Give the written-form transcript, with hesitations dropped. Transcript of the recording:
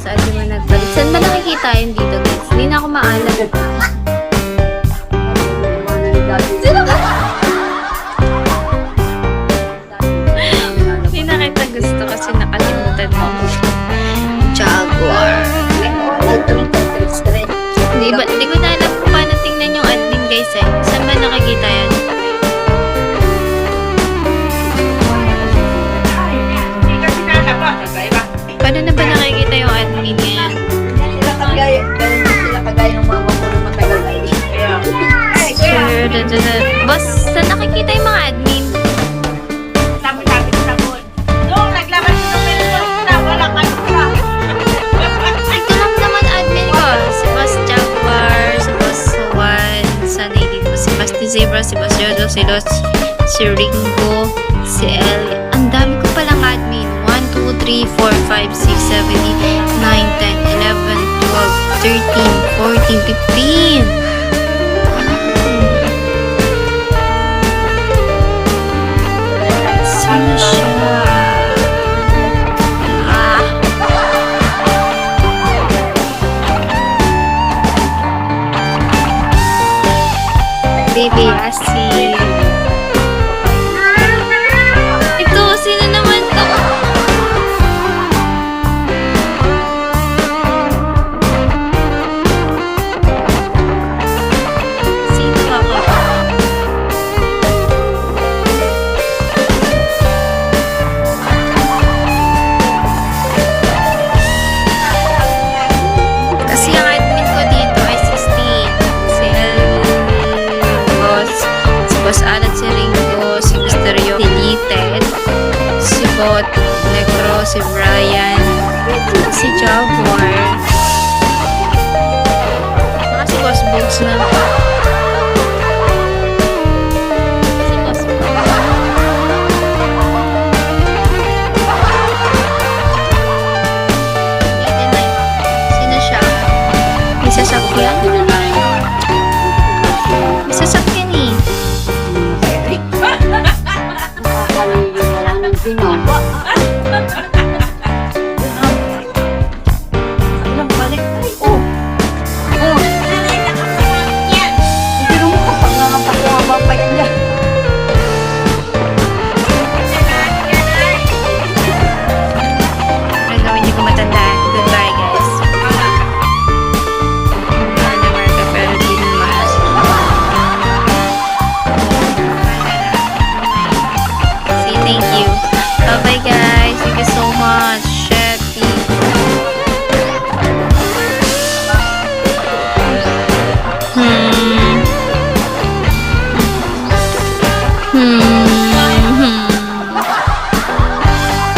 saan di man nagbalik. Saan ba nakikita yun dito, guys? Hindi na ako maalam. Sino ba? Hindi na kita gusto kasi nakalimutan mo. Jaguar. Hindi ko na alam kung paano tingnan yung admin, guys, eh. Saan ba nakikita yan? Paano na ba nakikita yung admin niya? Sila kagaya ng mga magulo matagal na ini. Sure, boss, saan nakikita yung mga admin? Sabi ko na po. Noong naglabas ko ng na walang ano pa. Ito lang naman admin ko. Si Boss Jaguar, si Boss Juan, sa native ko, si Boss Zebra, si Boss Jodo, si Los, si Ringo, si El. Ang dami ko palang admin. 1, 2, 3, 4, 5, 6, 7, 8, 9, 10, 11, 12, 13, 14, 15. Sino siya? Baby Yasi. Ito, sino naman to? Sino ako? Kasi ang admin ko dito ay 16. Si Boss Alan, si Ringo, si Mysterio, deleted, si Bot, Necro, si Brian, si Jaguar, saka si Boss Bugs na.